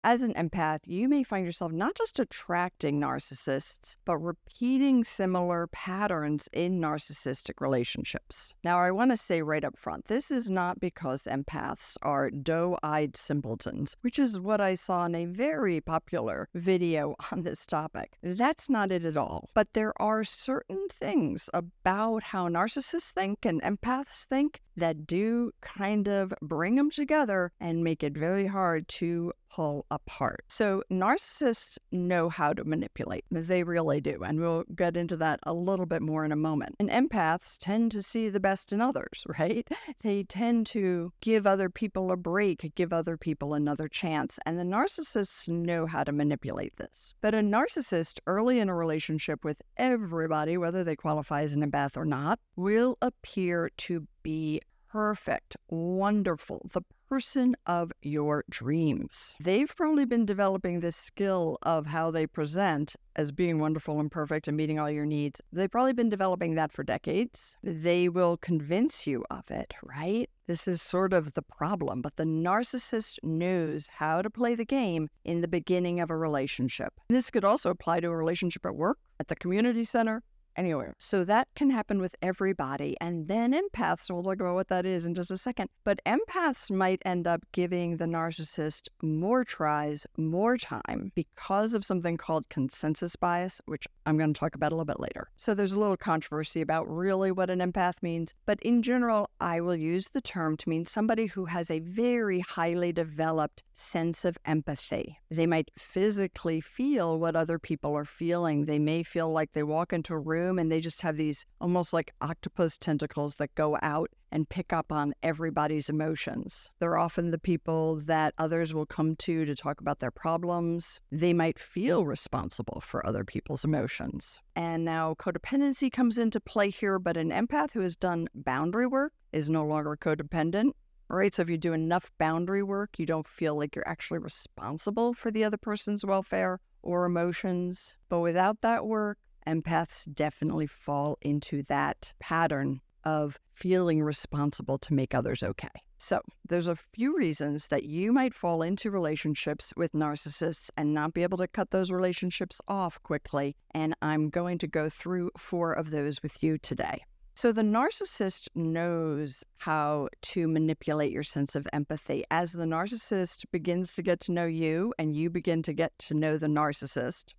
As an empath, you may find yourself not just attracting narcissists, but repeating similar patterns in narcissistic relationships. Now, I want to say right up front, this is not because empaths are doe-eyed simpletons, which is what I saw in a very popular video on this topic. That's not it at all. But there are certain things about how narcissists think and empaths think that do kind of bring them together and make it very hard to pull apart. So narcissists know how to manipulate. They really do. And we'll get into that a little bit more in a moment. And empaths tend to see the best in others, right? They tend to give other people a break, give other people another chance. And the narcissists know how to manipulate this. But a narcissist early in a relationship with everybody, whether they qualify as an empath or not, will appear to be perfect, wonderful, the person of your dreams. They've probably been developing this skill of how they present as being wonderful and perfect and meeting all your needs. They've probably been developing that for decades. They will convince you of it, right? This is sort of the problem, but the narcissist knows how to play the game in the beginning of a relationship. This could also apply to a relationship at work, at the community center, anywhere. So that can happen with everybody. And then empaths, we'll talk about what that is in just a second. But empaths might end up giving the narcissist more tries, more time because of something called consensus bias, which I'm going to talk about a little bit later. So there's a little controversy about really what an empath means. But in general, I will use the term to mean somebody who has a very highly developed sense of empathy. They might physically feel what other people are feeling. They may feel like they walk into a room and they just have these almost like octopus tentacles that go out and pick up on everybody's emotions. They're often the people that others will come to talk about their problems. They might feel responsible for other people's emotions. And now codependency comes into play here, but an empath who has done boundary work is no longer codependent. Right, so if you do enough boundary work, you don't feel like you're actually responsible for the other person's welfare or emotions. But without that work, empaths definitely fall into that pattern of feeling responsible to make others okay. So there's a few reasons that you might fall into relationships with narcissists and not be able to cut those relationships off quickly. And I'm going to go through 4 of those with you today. So the narcissist knows how to manipulate your sense of empathy. As the narcissist begins to get to know you and you begin to get to know the narcissist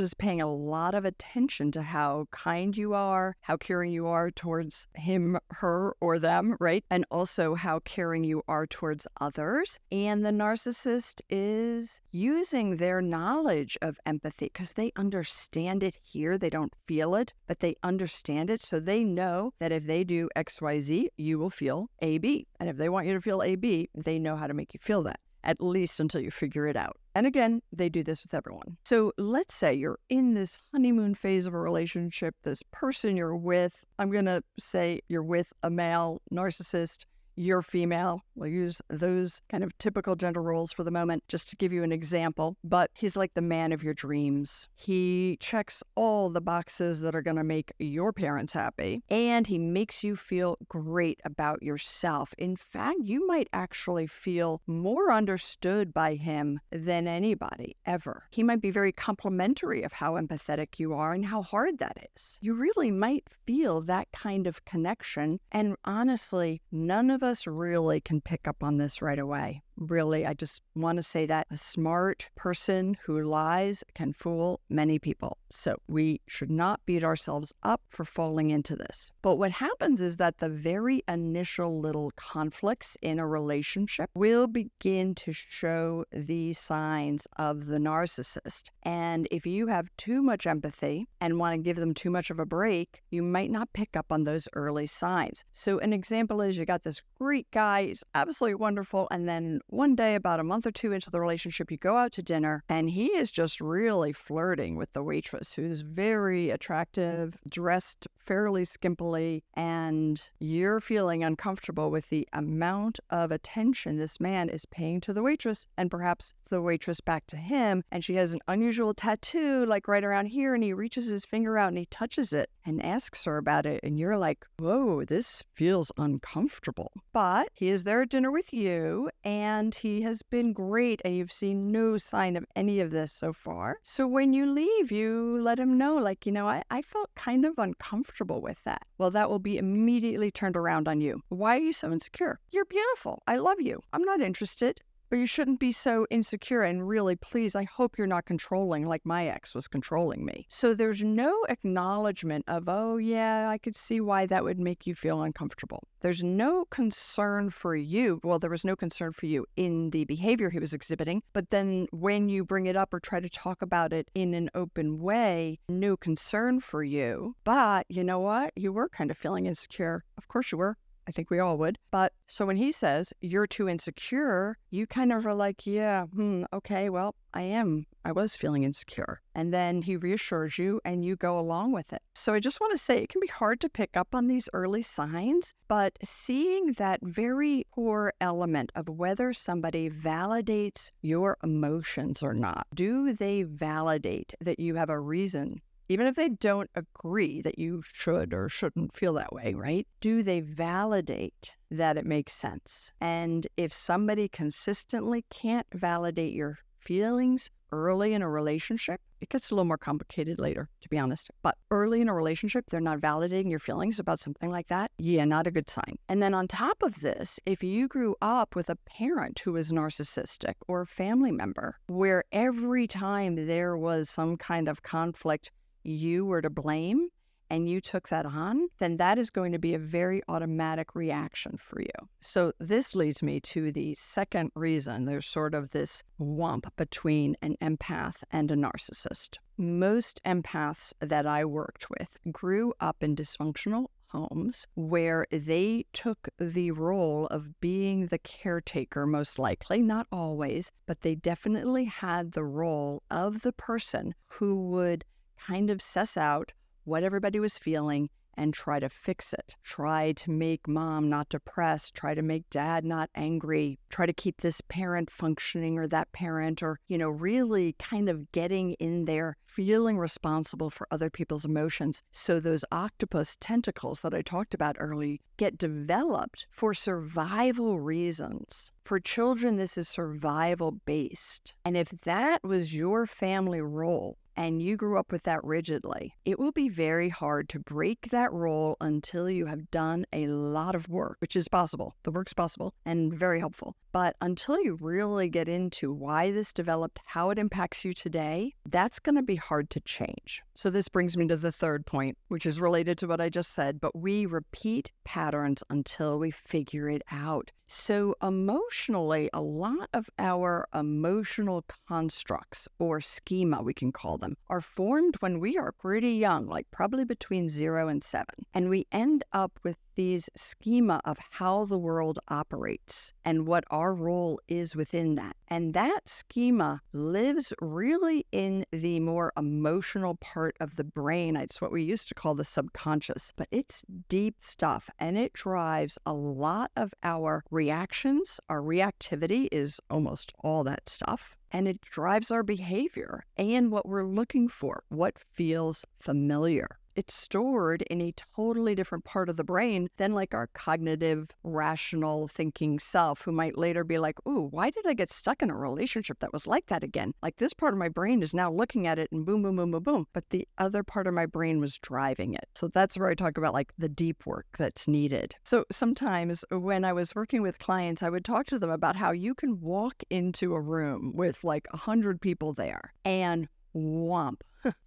is paying a lot of attention to how kind you are, how caring you are towards him, her, or them, right? And also how caring you are towards others. And the narcissist is using their knowledge of empathy because they understand it here. They don't feel it, but they understand it. So they know that if they do XYZ, you will feel AB. And if they want you to feel AB, they know how to make you feel that, at least until you figure it out. And again, they do this with everyone. So let's say you're in this honeymoon phase of a relationship, this person you're with, I'm going to say you're with a male narcissist, you're female. We'll use those kind of typical gender roles for the moment, just to give you an example. But he's like the man of your dreams. He checks all the boxes that are going to make your parents happy, and he makes you feel great about yourself. In fact, you might actually feel more understood by him than anybody ever. He might be very complimentary of how empathetic you are and how hard that is. You really might feel that kind of connection. And honestly, none of us really can pick up on this right away. Really, I just want to say that a smart person who lies can fool many people. So we should not beat ourselves up for falling into this. But what happens is that the very initial little conflicts in a relationship will begin to show the signs of the narcissist. And if you have too much empathy and want to give them too much of a break, you might not pick up on those early signs. So an example is you got this great guy, he's absolutely wonderful, and then one day, about a month or 2 into the relationship, you go out to dinner and he is just really flirting with the waitress, who's very attractive, dressed fairly skimpily, and you're feeling uncomfortable with the amount of attention this man is paying to the waitress, and perhaps the waitress back to him, and she has an unusual tattoo like right around here, and he reaches his finger out and he touches it, and asks her about it, and you're like, whoa, this feels uncomfortable. But he is there at dinner with you, and he has been great, and you've seen no sign of any of this so far. So when you leave, you let him know, like, I felt kind of uncomfortable with that. Well, that will be immediately turned around on you. Why are you so insecure? You're beautiful. I love you. I'm not interested. But you shouldn't be so insecure, and really, please, I hope you're not controlling like my ex was controlling me. So there's no acknowledgement of, oh yeah, I could see why that would make you feel uncomfortable. There's no concern for you. Well, there was no concern for you in the behavior he was exhibiting, but then when you bring it up or try to talk about it in an open way, no concern for you. But you know what? You were kind of feeling insecure. Of course you were. I think we all would. But so when he says you're too insecure, you kind of are like, yeah, okay, well, I was feeling insecure. And then he reassures you and you go along with it. So I just want to say it can be hard to pick up on these early signs, but seeing that very core element of whether somebody validates your emotions or not. Do they validate that you have a reason? Even if they don't agree that you should or shouldn't feel that way, right? Do they validate that it makes sense? And if somebody consistently can't validate your feelings early in a relationship, it gets a little more complicated later, to be honest. But early in a relationship, they're not validating your feelings about something like that. Yeah, not a good sign. And then on top of this, if you grew up with a parent who is narcissistic or a family member, where every time there was some kind of conflict, you were to blame and you took that on, then that is going to be a very automatic reaction for you. So this leads me to the second reason there's sort of this wump between an empath and a narcissist. Most empaths that I worked with grew up in dysfunctional homes where they took the role of being the caretaker, most likely, not always, but they definitely had the role of the person who would kind of suss out what everybody was feeling and try to fix it. Try to make mom not depressed, try to make dad not angry, try to keep this parent functioning or that parent, or, really kind of getting in there, feeling responsible for other people's emotions. So those octopus tentacles that I talked about early get developed for survival reasons. For children, this is survival based. And if that was your family role, and you grew up with that rigidly, it will be very hard to break that role until you have done a lot of work, which is possible. The work's possible and very helpful. But until you really get into why this developed, how it impacts you today, that's going to be hard to change. So this brings me to the third point, which is related to what I just said, but we repeat patterns until we figure it out. So emotionally, a lot of our emotional constructs or schema, we can call them, are formed when we are pretty young, like probably between 0 and 7. And we end up with these schema of how the world operates and what our role is within that. And that schema lives really in the more emotional part of the brain. It's what we used to call the subconscious, but it's deep stuff and it drives a lot of our reactions. Our reactivity is almost all that stuff. And it drives our behavior and what we're looking for, what feels familiar. It's stored in a totally different part of the brain than like our cognitive, rational thinking self, who might later be like, ooh, why did I get stuck in a relationship that was like that again? Like this part of my brain is now looking at it and boom, boom, boom, boom, boom. But the other part of my brain was driving it. So that's where I talk about like the deep work that's needed. So sometimes when I was working with clients, I would talk to them about how you can walk into a room with like 100 people there and whomp.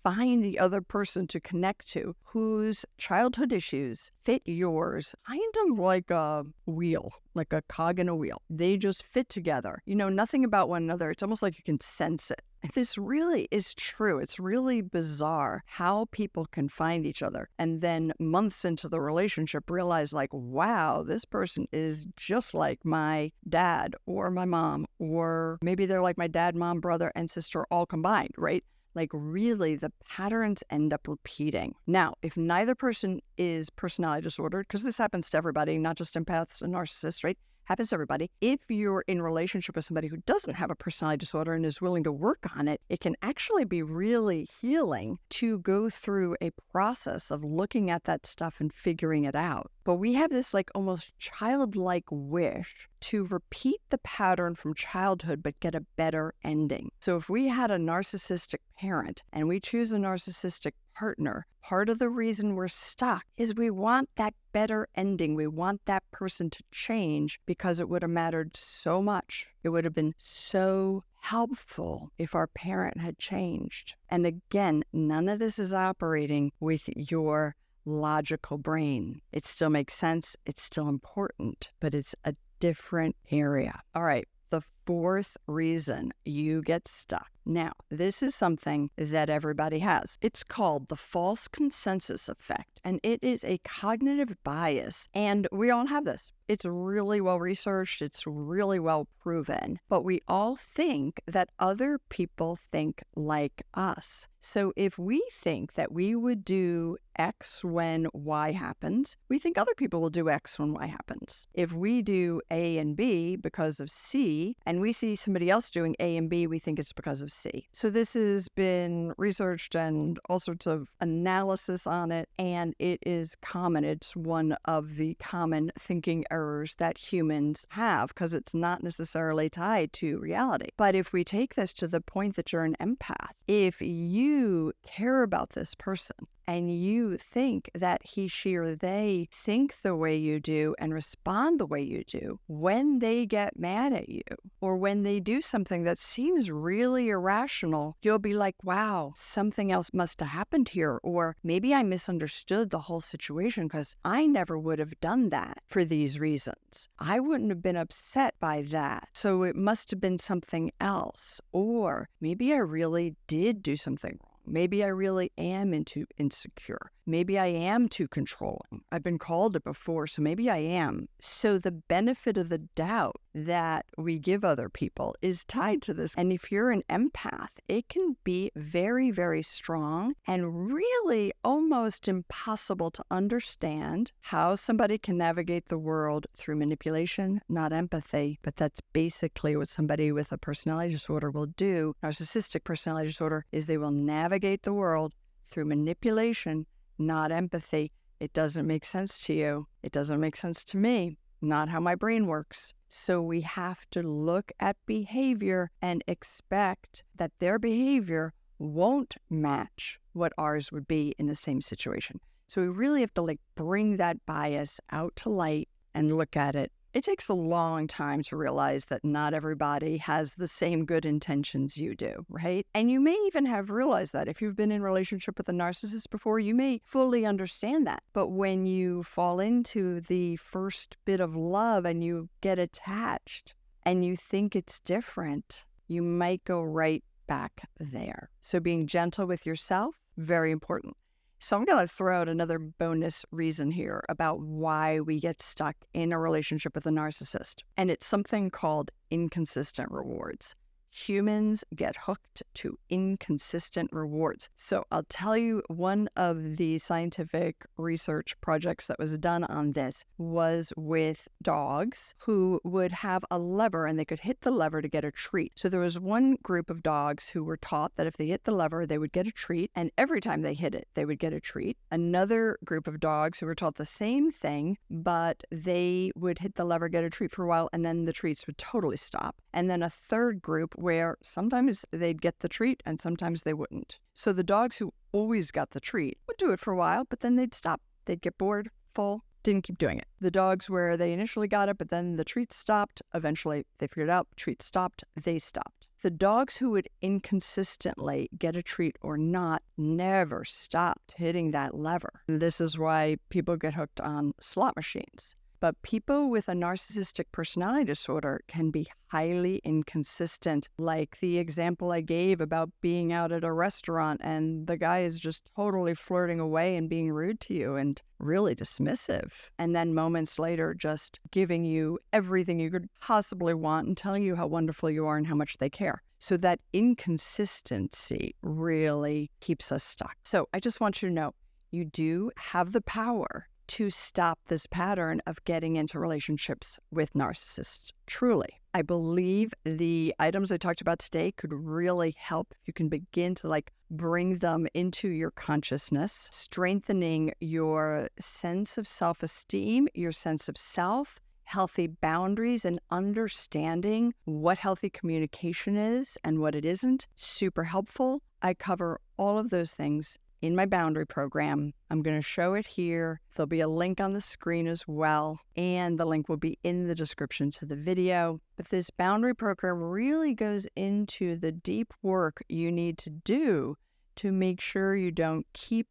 Find the other person to connect to whose childhood issues fit yours, kind of like a wheel, like a cog in a wheel. They just fit together. You know nothing about one another. It's almost like you can sense it. This really is true. It's really bizarre how people can find each other and then months into the relationship realize like, wow, this person is just like my dad or my mom, or maybe they're like my dad, mom, brother, and sister all combined, right? Like really, the patterns end up repeating. Now, if neither person is personality disordered, because this happens to everybody, not just empaths and narcissists, right? happens to everybody. If you're in a relationship with somebody who doesn't have a personality disorder and is willing to work on it, it can actually be really healing to go through a process of looking at that stuff and figuring it out. But we have this like almost childlike wish to repeat the pattern from childhood but get a better ending. So if we had a narcissistic parent and we choose a narcissistic partner, part of the reason we're stuck is we want that better ending. We want that person to change because it would have mattered so much. It would have been so helpful if our parent had changed. And again, none of this is operating with your logical brain. It still makes sense. It's still important, but it's a different area. All right. The fourth reason you get stuck. Now, this is something that everybody has. It's called the false consensus effect, and it is a cognitive bias, and we all have this. It's really well researched. It's really well proven, but we all think that other people think like us. So if we think that we would do X when Y happens, we think other people will do X when Y happens. If we do A and B because of C, and we see somebody else doing A and B, we think it's because of C. So this has been researched and all sorts of analysis on it, and it is common. It's one of the common thinking errors that humans have because it's not necessarily tied to reality. But if we take this to the point that you're an empath, if you care about this person, and you think that he, she, or they think the way you do and respond the way you do, when they get mad at you or when they do something that seems really irrational, you'll be like, wow, something else must have happened here. Or maybe I misunderstood the whole situation because I never would have done that for these reasons. I wouldn't have been upset by that. So it must have been something else. Or maybe I really did do something wrong. Maybe I really am insecure. Maybe I am too controlling. I've been called it before, so maybe I am. So the benefit of the doubt that we give other people is tied to this. And if you're an empath, it can be very, very strong and really almost impossible to understand how somebody can navigate the world through manipulation, not empathy. But that's basically what somebody with a personality disorder will do. Narcissistic personality disorder is they will navigate the world through manipulation, not empathy. It doesn't make sense to you. It doesn't make sense to me. Not how my brain works. So we have to look at behavior and expect that their behavior won't match what ours would be in the same situation. So we really have to bring that bias out to light and look at it. It takes a long time to realize that not everybody has the same good intentions you do, right? And you may even have realized that. If you've been in a relationship with a narcissist before, you may fully understand that. But when you fall into the first bit of love and you get attached and you think it's different, you might go right back there. So being gentle with yourself, very important. So I'm going to throw out another bonus reason here about why we get stuck in a relationship with a narcissist. And it's something called inconsistent rewards. Humans get hooked to inconsistent rewards. So I'll tell you, one of the scientific research projects that was done on this was with dogs who would have a lever and they could hit the lever to get a treat. So there was one group of dogs who were taught that if they hit the lever, they would get a treat. And every time they hit it, they would get a treat. Another group of dogs who were taught the same thing, but they would hit the lever, get a treat for a while, and then the treats would totally stop. And then a third group where sometimes they'd get the treat and sometimes they wouldn't. So the dogs who always got the treat would do it for a while, but then they'd stop. They'd get bored, full, didn't keep doing it. The dogs where they initially got it, but then the treat stopped, eventually they figured out the treat stopped, they stopped. The dogs who would inconsistently get a treat or not never stopped hitting that lever. This is why people get hooked on slot machines. But people with a narcissistic personality disorder can be highly inconsistent. Like the example I gave about being out at a restaurant and the guy is just totally flirting away and being rude to you and really dismissive. And then moments later, just giving you everything you could possibly want and telling you how wonderful you are and how much they care. So that inconsistency really keeps us stuck. So I just want you to know, you do have the power to stop this pattern of getting into relationships with narcissists. Truly, I believe the items I talked about today could really help. You can begin to bring them into your consciousness, strengthening your sense of self-esteem, your sense of self, healthy boundaries, and understanding what healthy communication is and what it isn't. Super helpful. I cover all of those things in my boundary program. I'm going to show it here. There'll be a link on the screen as well, and the link will be in the description to the video. But this boundary program really goes into the deep work you need to do to make sure you don't keep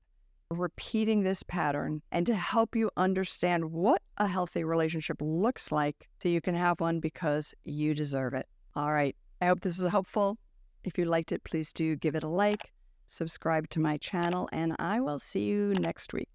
repeating this pattern, and to help you understand what a healthy relationship looks like so you can have one because you deserve it. All right. I hope this was helpful. If you liked it, please do give it a like, subscribe to my channel, and I will see you next week.